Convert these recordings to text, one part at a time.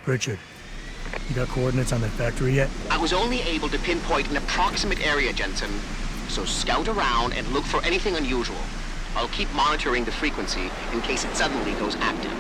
Pritchard, you got coordinates on that factory yet? I was only able to pinpoint an approximate area, Jensen. So scout around and look for anything unusual. I'll keep monitoring the frequency in case it suddenly goes active.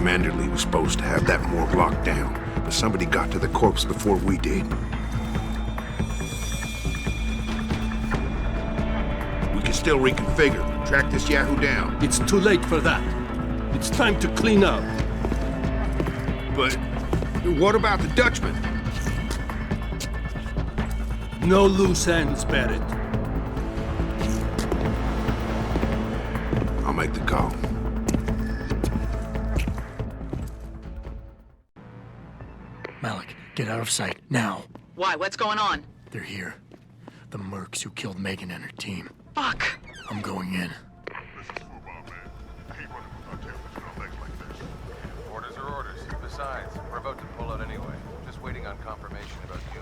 Manderley was supposed to have that morgue locked down, but somebody got to the corpse before we did. We can still reconfigure, track this yahoo down. It's too late for that. It's time to clean up. But what about the Dutchman? No loose ends, Barrett. I'll make the call. Malik, get out of sight, now. Why? What's going on? They're here. The mercs who killed Megan and her team. Fuck! I'm going in. Orders are orders. Besides, we're about to pull out anyway. Just waiting on confirmation about you.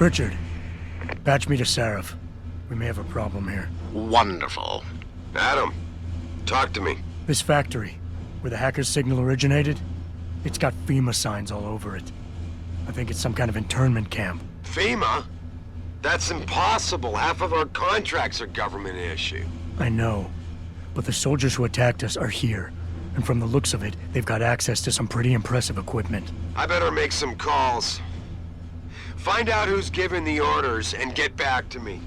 Pritchard, patch me to Sarif. We may have a problem here. Wonderful. Adam, talk to me. This factory, where the hacker's signal originated, it's got FEMA signs all over it. I think it's some kind of internment camp. FEMA? That's impossible. Half of our contracts are government issue. I know, but the soldiers who attacked us are here. And from the looks of it, they've got access to some pretty impressive equipment. I better make some calls. Find out who's giving the orders and get back to me.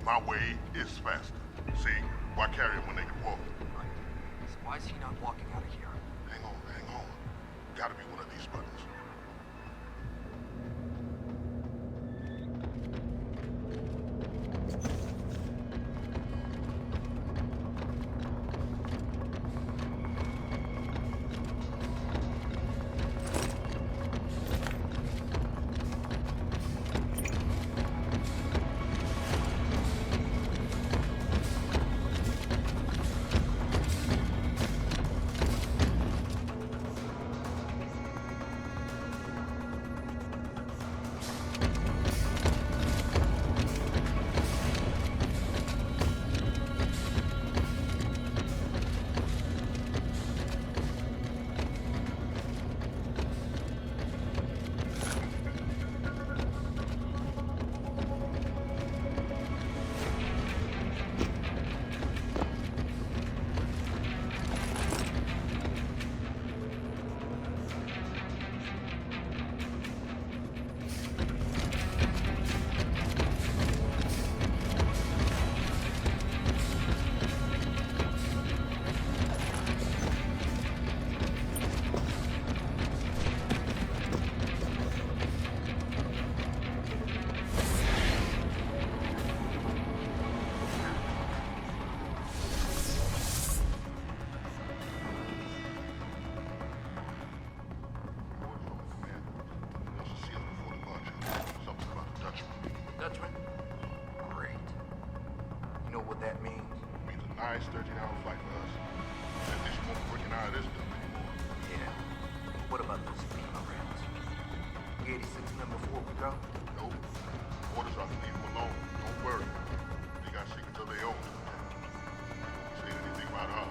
My way is faster. See, why carry him when they can walk? So why is he not walking out of here? Hang on. Gotta be one of these buttons. Dutchman? Great. You know what that means? It means a nice 13-hour flight for us. At least you won't be working out of this building anymore. Yeah. What about those FEMA rounds? We 86 them before we go? Nope. Orders are to leave them alone. Don't worry. They got secrets of their own. Say anything about her.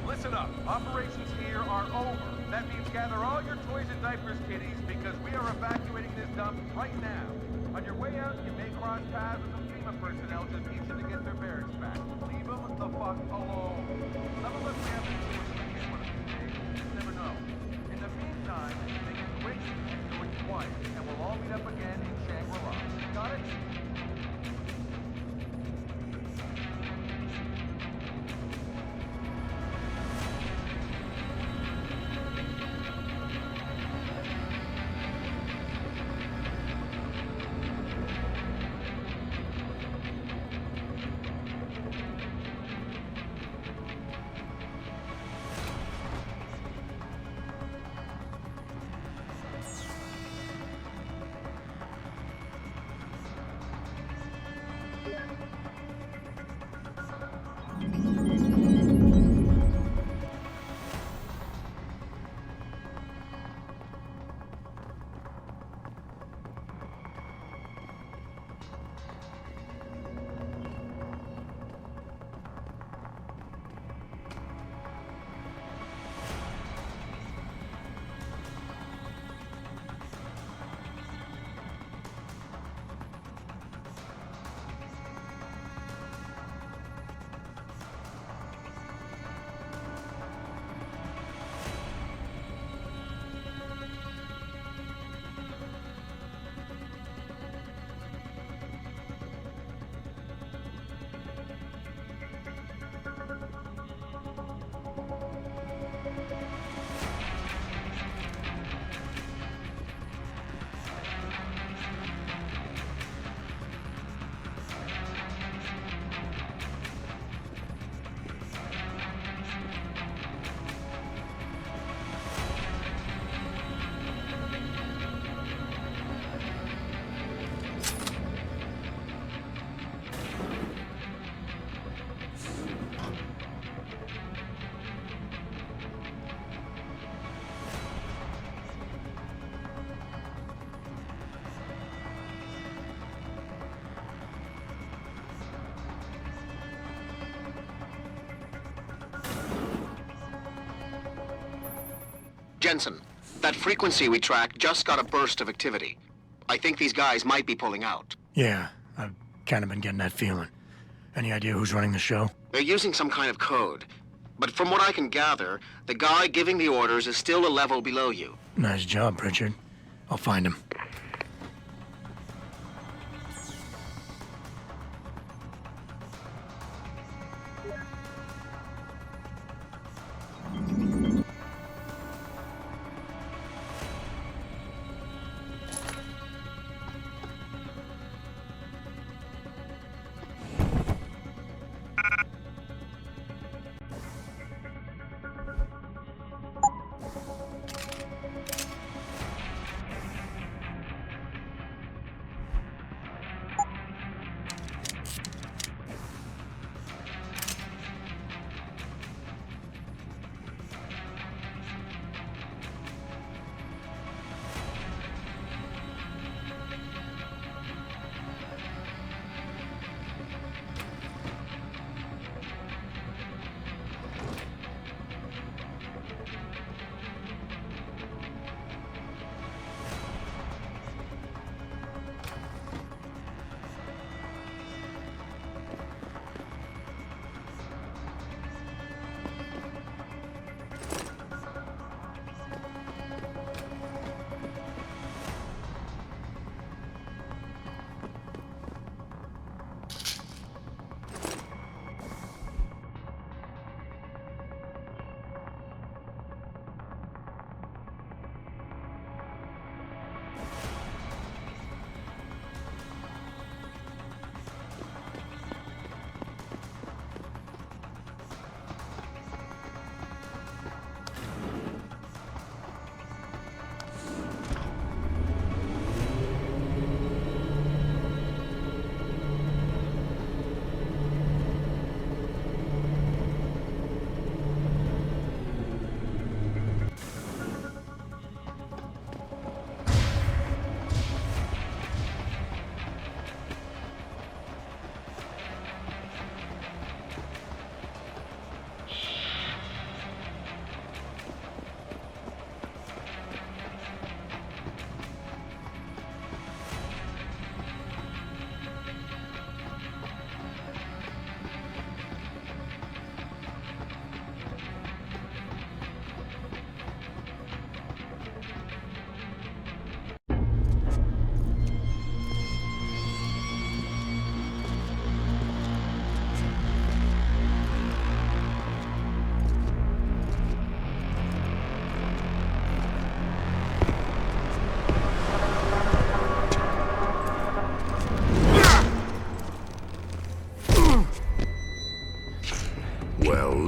Listen up. Operations here are over. That means gather all your toys and diapers, kiddies, because we are evacuating this dump right now. On your way out, you may cross paths with some FEMA personnel just itching to get their Barretts back. Leave them the fuck alone. Some of us may have to do some again one of these days. You just never know. In the meantime, make it quick and do it quiet, and we'll all meet up again in Shangri-La. Got it? Jensen, that frequency we tracked just got a burst of activity. I think these guys might be pulling out. Yeah, I've kind of been getting that feeling. Any idea who's running the show? They're using some kind of code. But from what I can gather, the guy giving the orders is still a level below you. Nice job, Pritchard. I'll find him.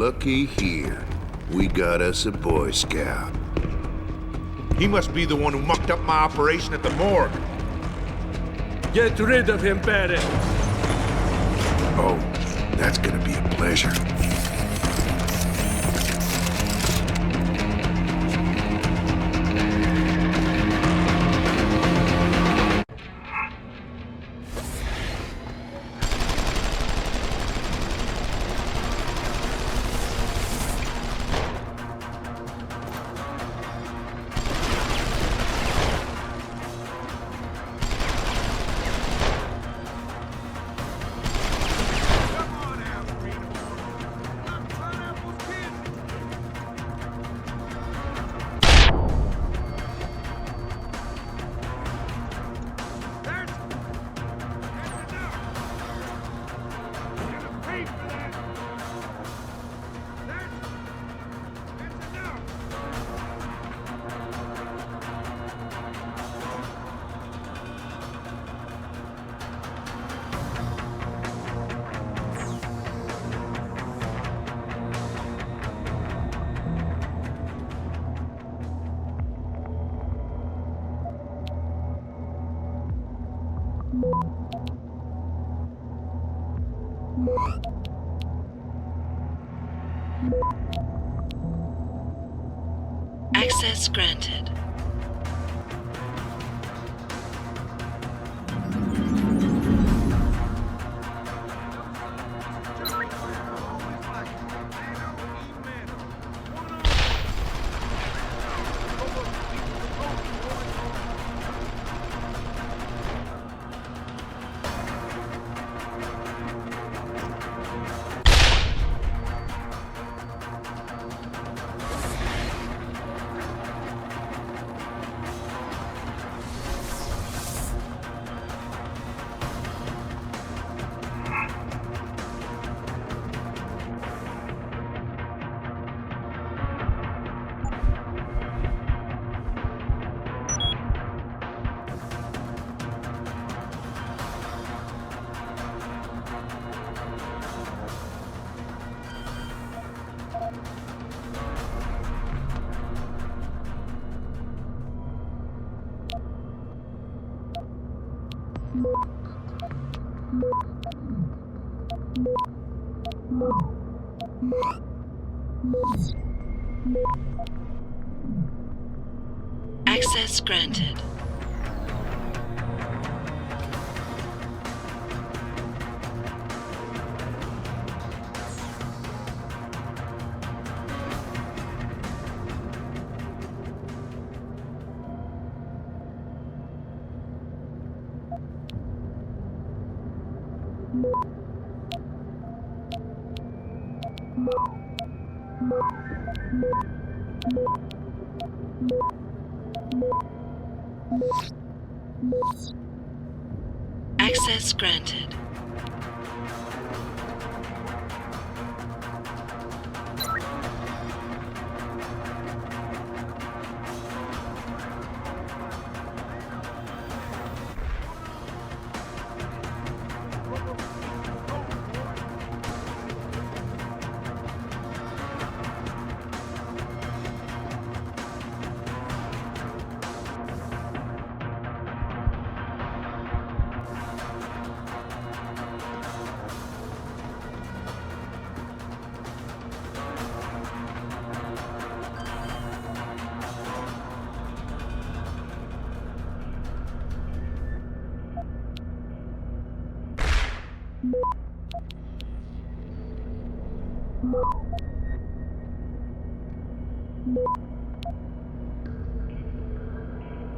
looky here. We got us a Boy Scout. He must be the one who mucked up my operation at the morgue. Get rid of him, Barrett. Oh, that's gonna be a pleasure. Access granted. Access granted. Access granted.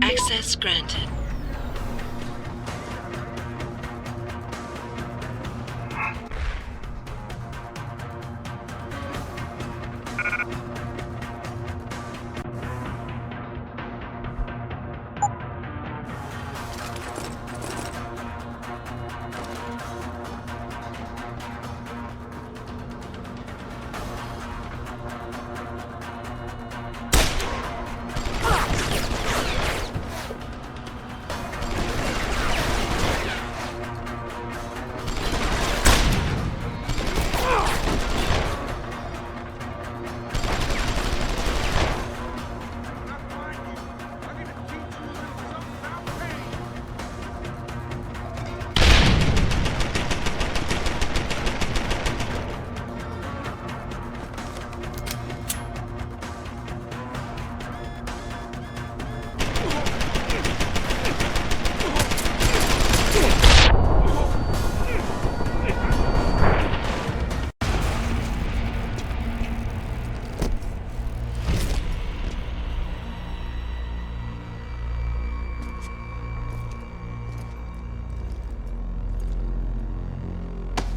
Access granted.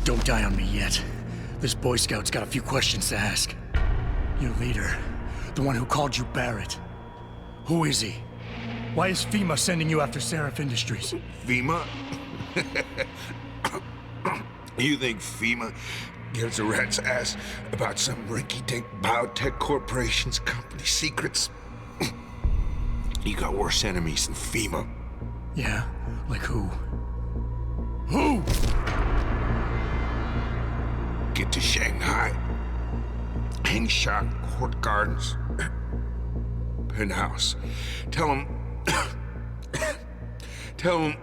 Don't die on me yet. This Boy Scout's got a few questions to ask. Your leader, the one who called you Barrett. Who is he? Why is FEMA sending you after Sarif Industries? FEMA? You think FEMA gives a rat's ass about some rinky-dink biotech corporation's company secrets? You got worse enemies than FEMA. Yeah? Like who? Who? Get to Shanghai. Hengsha Court Gardens. Penthouse. Tell him... Tell him...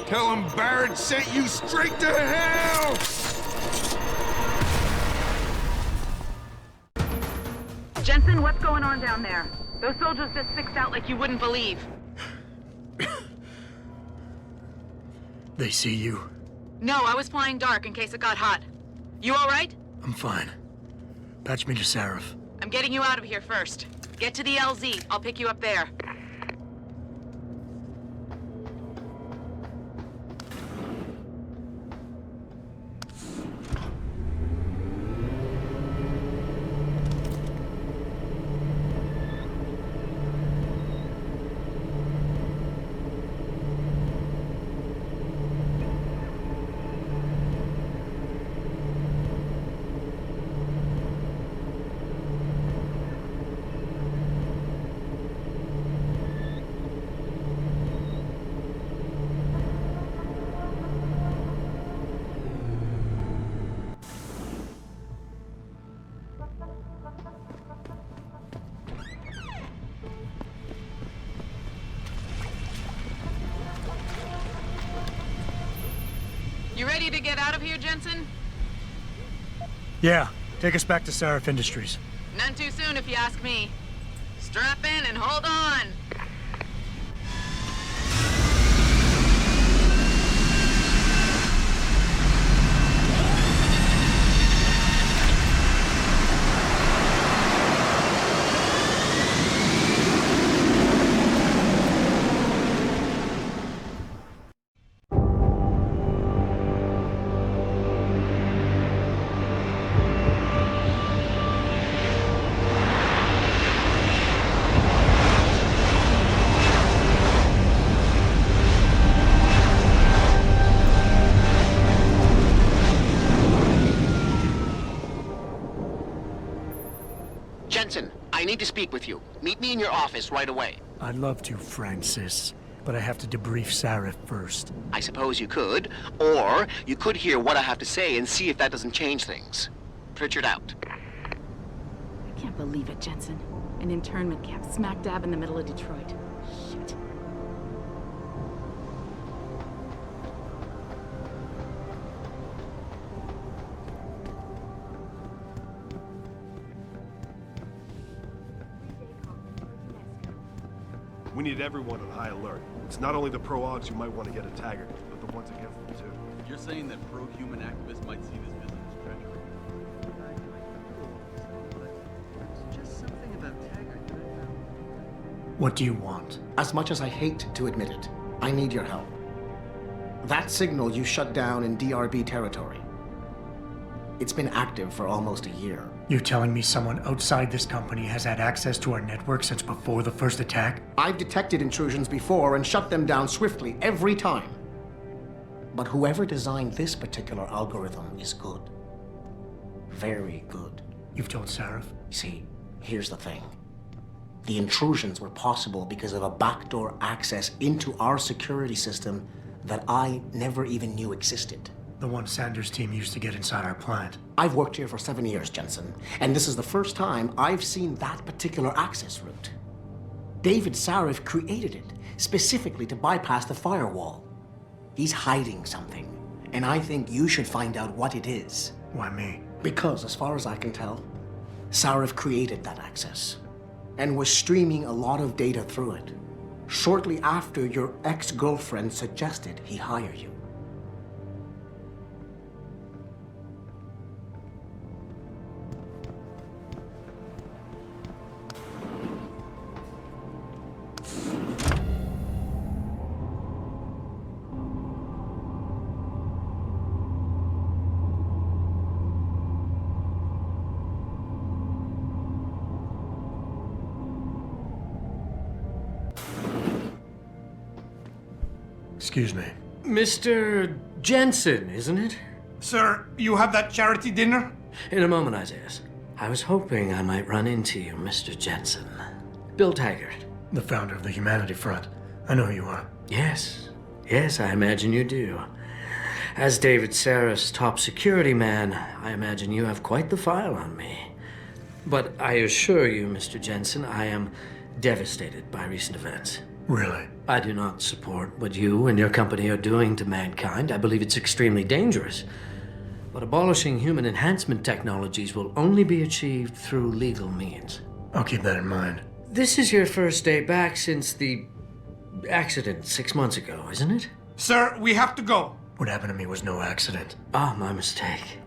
Tell him Barrett sent you straight to hell! Jensen, what's going on down there? Those soldiers just sixed out like you wouldn't believe. They see you? No, I was flying dark in case it got hot. You all right? I'm fine. Patch me to Sarif. I'm getting you out of here first. Get to the LZ. I'll pick you up there. You ready to get out of here, Jensen? Yeah, take us back to Sarif Industries. None too soon, if you ask me. Strap in and hold on. Jensen, I need to speak with you. Meet me in your office right away. I'd love to, Francis, but I have to debrief Sarif first. I suppose you could, or you could hear what I have to say and see if that doesn't change things. Pritchard out. I can't believe it, Jensen. An internment camp smack dab in the middle of Detroit. Shit. We need everyone on high alert. It's not only the pro-augs who might want to get a Taggart, but the ones against them too. You're saying that pro-human activists might see this visit as treachery? Just something about Taggart that I found. What do you want? As much as I hate to admit it, I need your help. That signal you shut down in DRB territory. It's been active for almost a year. You're telling me someone outside this company has had access to our network since before the first attack? I've detected intrusions before and shut them down swiftly every time. But whoever designed this particular algorithm is good. Very good. You've told Sarif? See, here's the thing. The intrusions were possible because of a backdoor access into our security system that I never even knew existed. The one Sanders' team used to get inside our plant. I've worked here for 7 years, Jensen, and this is the first time I've seen that particular access route. David Sarif created it specifically to bypass the firewall. He's hiding something, and I think you should find out what it is. Why me? Because, as far as I can tell, Sarif created that access and was streaming a lot of data through it shortly after your ex-girlfriend suggested he hire you. Excuse me. Mr. Jensen, isn't it? Sir, you have that charity dinner? In a moment, Isaiah. I was hoping I might run into you, Mr. Jensen. Bill Taggart. The founder of the Humanity Front. I know who you are. Yes. Yes, I imagine you do. As David Sarif's top security man, I imagine you have quite the file on me. But I assure you, Mr. Jensen, I am devastated by recent events. Really? I do not support what you and your company are doing to mankind. I believe it's extremely dangerous. But abolishing human enhancement technologies will only be achieved through legal means. I'll keep that in mind. This is your first day back since the accident 6 months ago, isn't it? Sir, we have to go. What happened to me was no accident. Ah, my mistake.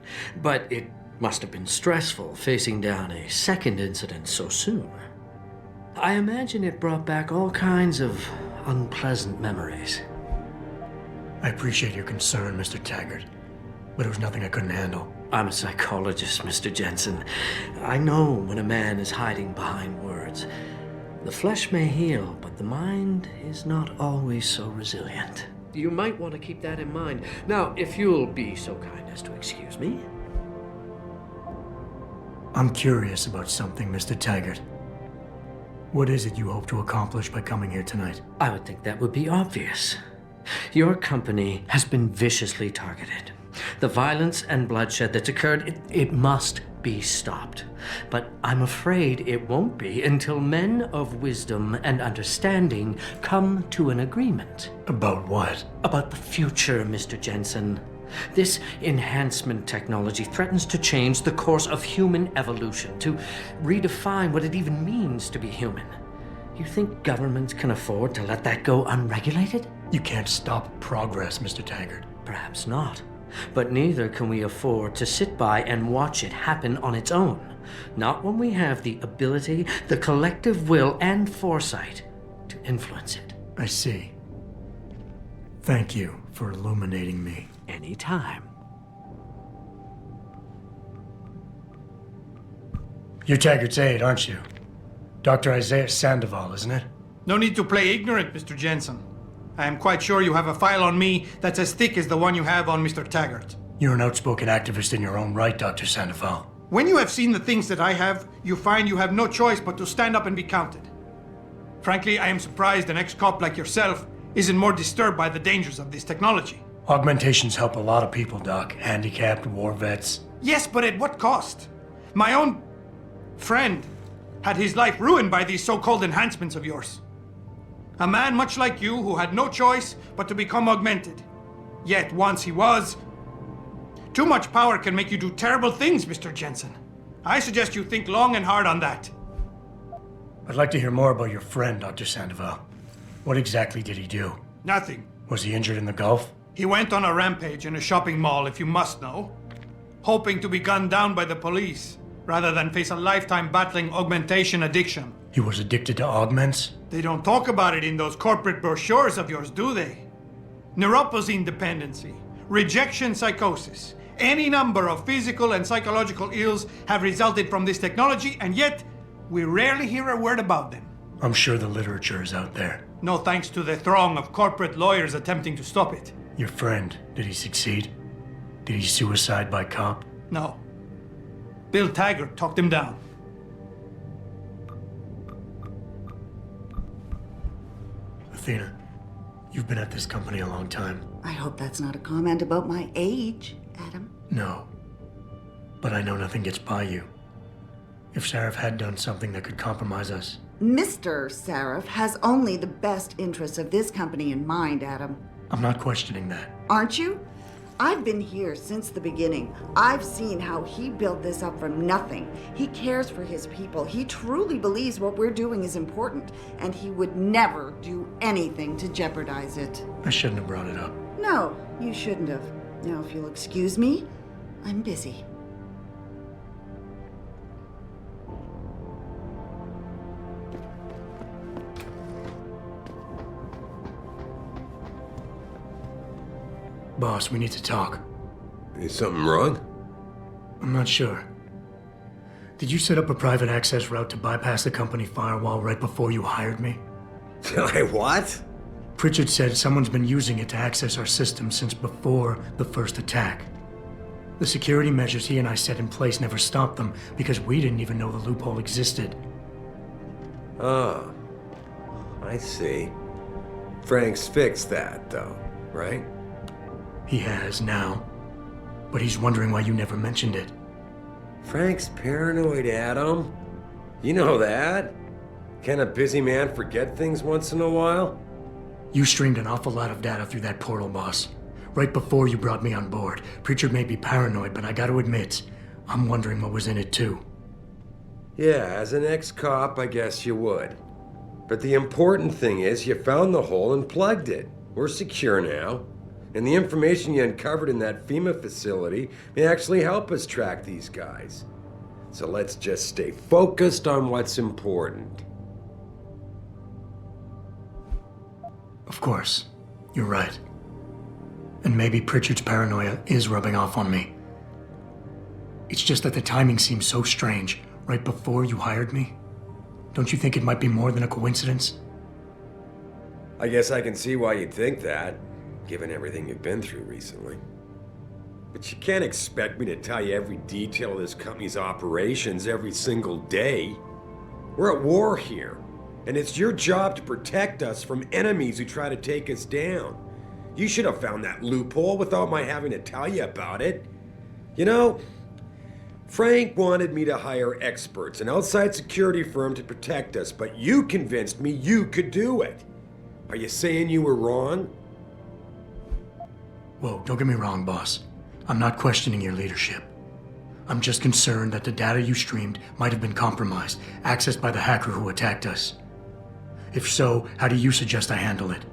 But it must have been stressful facing down a second incident so soon. I imagine it brought back all kinds of unpleasant memories. I appreciate your concern, Mr. Taggart, but it was nothing I couldn't handle. I'm a psychologist, Mr. Jensen. I know when a man is hiding behind words. The flesh may heal, but the mind is not always so resilient. You might want to keep that in mind. Now, if you'll be so kind as to excuse me. I'm curious about something, Mr. Taggart. What is it you hope to accomplish by coming here tonight? I would think that would be obvious. Your company has been viciously targeted. The violence and bloodshed that's occurred, it must be stopped. But I'm afraid it won't be until men of wisdom and understanding come to an agreement. About what? About the future, Mr. Jensen. This enhancement technology threatens to change the course of human evolution, to redefine what it even means to be human. You think governments can afford to let that go unregulated? You can't stop progress, Mr. Taggart. Perhaps not. But neither can we afford to sit by and watch it happen on its own. Not when we have the ability, the collective will, and foresight to influence it. I see. Thank you for illuminating me. Anytime. You're Taggart's aide, aren't you? Dr. Isaiah Sandoval, isn't it? No need to play ignorant, Mr. Jensen. I am quite sure you have a file on me that's as thick as the one you have on Mr. Taggart. You're an outspoken activist in your own right, Dr. Sandoval. When you have seen the things that I have, you find you have no choice but to stand up and be counted. Frankly, I am surprised an ex-cop like yourself isn't more disturbed by the dangers of this technology. Augmentations help a lot of people, Doc. Handicapped, war vets. Yes, but at what cost? My own friend had his life ruined by these so-called enhancements of yours. A man much like you who had no choice but to become augmented. Yet once he was... Too much power can make you do terrible things, Mr. Jensen. I suggest you think long and hard on that. I'd like to hear more about your friend, Dr. Sandoval. What exactly did he do? Nothing. Was he injured in the Gulf? He went on a rampage in a shopping mall, if you must know. Hoping to be gunned down by the police, rather than face a lifetime battling augmentation addiction. He was addicted to augments? They don't talk about it in those corporate brochures of yours, do they? Neuroposine dependency, rejection psychosis, any number of physical and psychological ills have resulted from this technology, and yet we rarely hear a word about them. I'm sure the literature is out there. No thanks to the throng of corporate lawyers attempting to stop it. Your friend, did he succeed? Did he suicide by cop? No. Bill Taggart talked him down. Athena, you've been at this company a long time. I hope that's not a comment about my age, Adam. No. But I know nothing gets by you. If Sarif had done something that could compromise us. Mr. Sarif has only the best interests of this company in mind, Adam. I'm not questioning that. Aren't you? I've been here since the beginning. I've seen how he built this up from nothing. He cares for his people. He truly believes what we're doing is important, and he would never do anything to jeopardize it. I shouldn't have brought it up. No, you shouldn't have. Now, if you'll excuse me, I'm busy. Boss, we need to talk. Is something wrong? I'm not sure. Did you set up a private access route to bypass the company firewall right before you hired me? I what? Pritchard said someone's been using it to access our system since before the first attack. The security measures he and I set in place never stopped them because we didn't even know the loophole existed. Oh, I see. Frank's fixed that, though, right? He has now, but he's wondering why you never mentioned it. Frank's paranoid, Adam. You know that. Can a busy man forget things once in a while? You streamed an awful lot of data through that portal, boss. Right before you brought me on board. Pritchard may be paranoid, but I gotta admit, I'm wondering what was in it too. Yeah, as an ex-cop, I guess you would. But the important thing is you found the hole and plugged it. We're secure now. And the information you uncovered in that FEMA facility may actually help us track these guys. So let's just stay focused on what's important. Of course. You're right. And maybe Pritchard's paranoia is rubbing off on me. It's just that the timing seems so strange, right before you hired me. Don't you think it might be more than a coincidence? I guess I can see why you'd think that, given everything you've been through recently. But you can't expect me to tell you every detail of this company's operations every single day. We're at war here, and it's your job to protect us from enemies who try to take us down. You should have found that loophole without my having to tell you about it. You know, Frank wanted me to hire experts, an outside security firm to protect us, but you convinced me you could do it. Are you saying you were wrong? Whoa, don't get me wrong, boss. I'm not questioning your leadership. I'm just concerned that the data you streamed might have been compromised, accessed by the hacker who attacked us. If so, how do you suggest I handle it?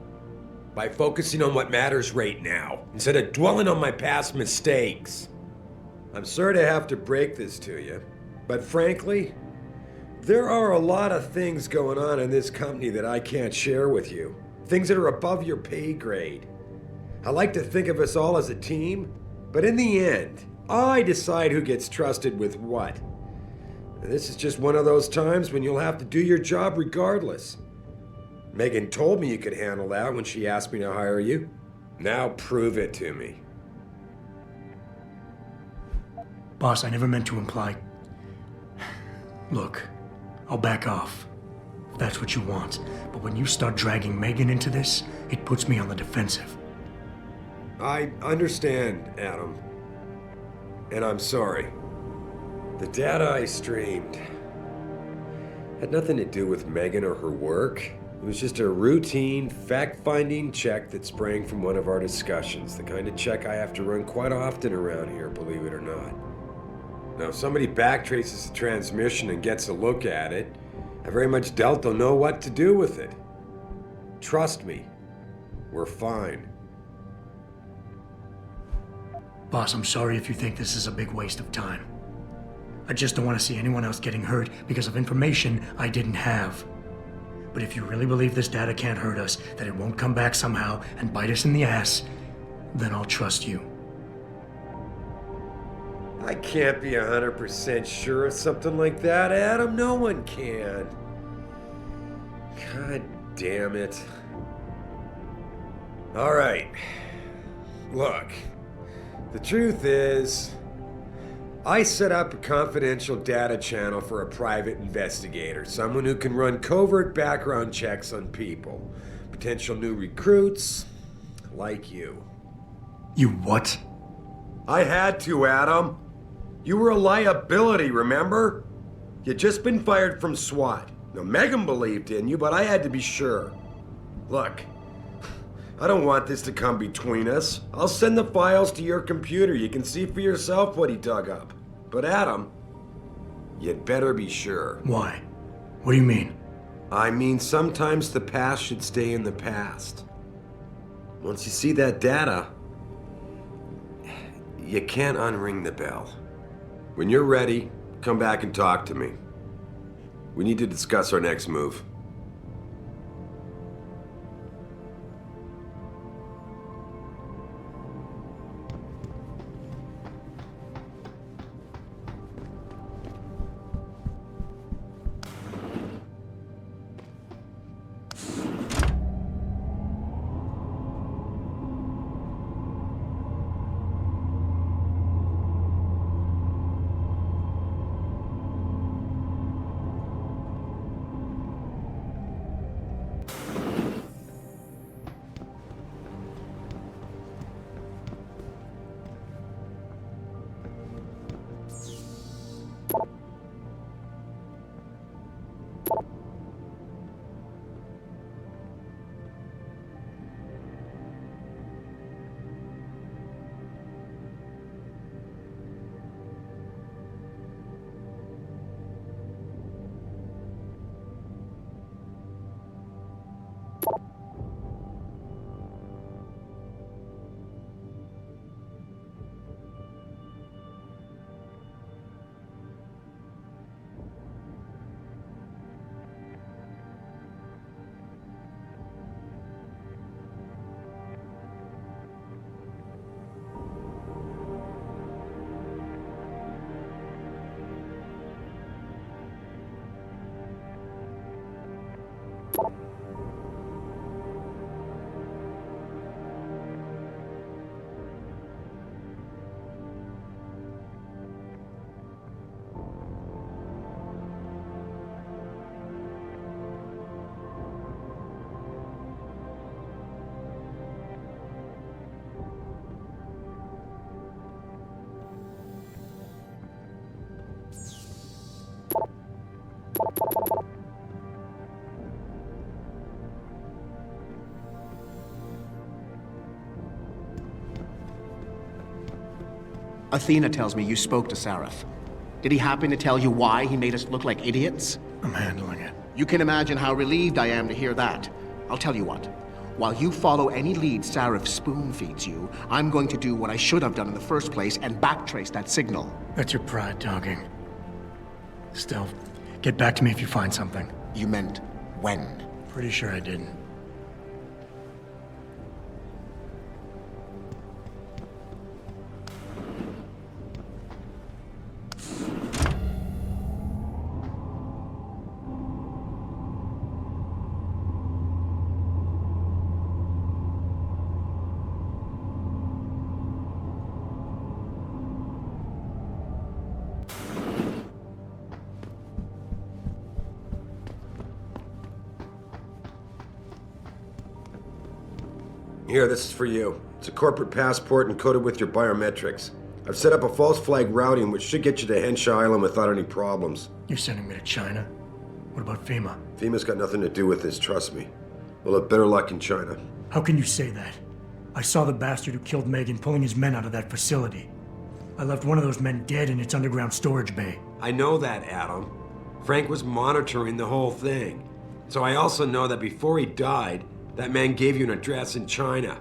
By focusing on what matters right now, instead of dwelling on my past mistakes. I'm sorry to have to break this to you, but frankly, there are a lot of things going on in this company that I can't share with you. Things that are above your pay grade. I like to think of us all as a team, but in the end, I decide who gets trusted with what. And this is just one of those times when you'll have to do your job regardless. Megan told me you could handle that when she asked me to hire you. Now prove it to me. Boss, I never meant to imply... Look, I'll back off, if that's what you want. But when you start dragging Megan into this, it puts me on the defensive. I understand, Adam. And I'm sorry. The data I streamed had nothing to do with Megan or her work. It was just a routine, fact-finding check that sprang from one of our discussions. The kind of check I have to run quite often around here, believe it or not. Now, if somebody backtraces the transmission and gets a look at it, I very much doubt they'll know what to do with it. Trust me, we're fine. Boss, I'm sorry if you think this is a big waste of time. I just don't want to see anyone else getting hurt because of information I didn't have. But if you really believe this data can't hurt us, that it won't come back somehow and bite us in the ass, then I'll trust you. I can't be 100% sure of something like that, Adam. No one can. God damn it. All right. Look, the truth is, I set up a confidential data channel for a private investigator, someone who can run covert background checks on people, potential new recruits, like you. You what? I had to, Adam. You were a liability, remember? You'd just been fired from SWAT. Now, Megan believed in you, but I had to be sure. Look, I don't want this to come between us. I'll send the files to your computer. You can see for yourself what he dug up. But Adam, you'd better be sure. Why? What do you mean? I mean, sometimes the past should stay in the past. Once you see that data, you can't unring the bell. When you're ready, come back and talk to me. We need to discuss our next move. Athena tells me you spoke to Sarif. Did he happen to tell you why he made us look like idiots? I'm handling it. You can imagine how relieved I am to hear that. I'll tell you what. While you follow any lead Sarif spoon-feeds you, I'm going to do what I should have done in the first place and backtrace that signal. That's your pride talking. Still, get back to me if you find something. You meant when? Pretty sure I didn't. Here, this is for you. It's a corporate passport encoded with your biometrics. I've set up a false flag routing which should get you to Hengsha Island without any problems. You're sending me to China? What about FEMA? FEMA's got nothing to do with this, trust me. We'll have better luck in China. How can you say that? I saw the bastard who killed Megan pulling his men out of that facility. I left one of those men dead in its underground storage bay. I know that, Adam. Frank was monitoring the whole thing. So I also know that before he died, that man gave you an address in China.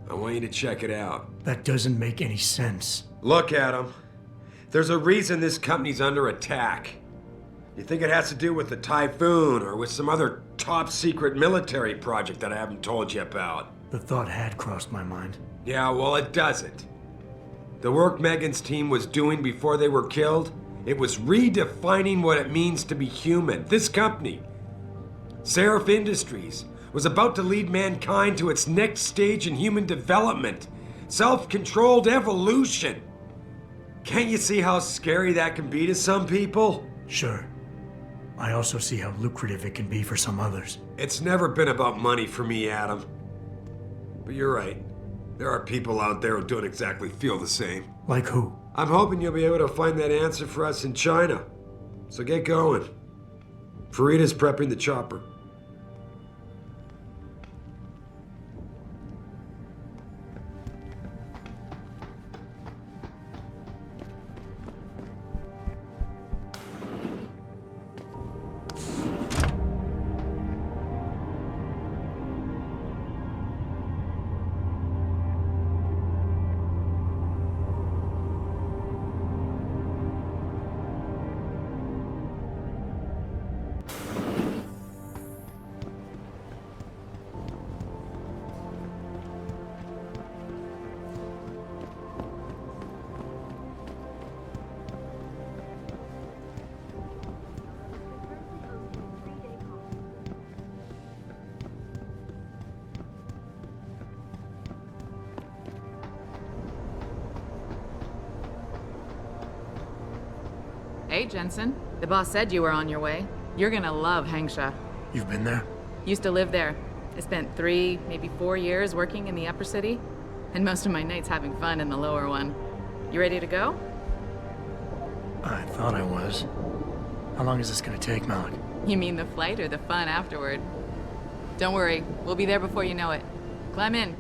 I want you to check it out. That doesn't make any sense. Look, Adam. There's a reason this company's under attack. You think it has to do with the Typhoon or with some other top-secret military project that I haven't told you about? The thought had crossed my mind. Yeah, well, it doesn't. The work Megan's team was doing before they were killed, it was redefining what it means to be human. This company, Sarif Industries, was about to lead mankind to its next stage in human development. Self-controlled evolution. Can't you see how scary that can be to some people? Sure. I also see how lucrative it can be for some others. It's never been about money for me, Adam. But you're right. There are people out there who don't exactly feel the same. Like who? I'm hoping you'll be able to find that answer for us in China. So get going. Farida's prepping the chopper. Hey, Jensen. The boss said you were on your way. You're gonna love Hengsha. You've been there? Used to live there. I spent 3, maybe 4 years working in the upper city, and most of my nights having fun in the lower one. You ready to go? I thought I was. How long is this gonna take, Malik? You mean the flight or the fun afterward? Don't worry, we'll be there before you know it. Climb in.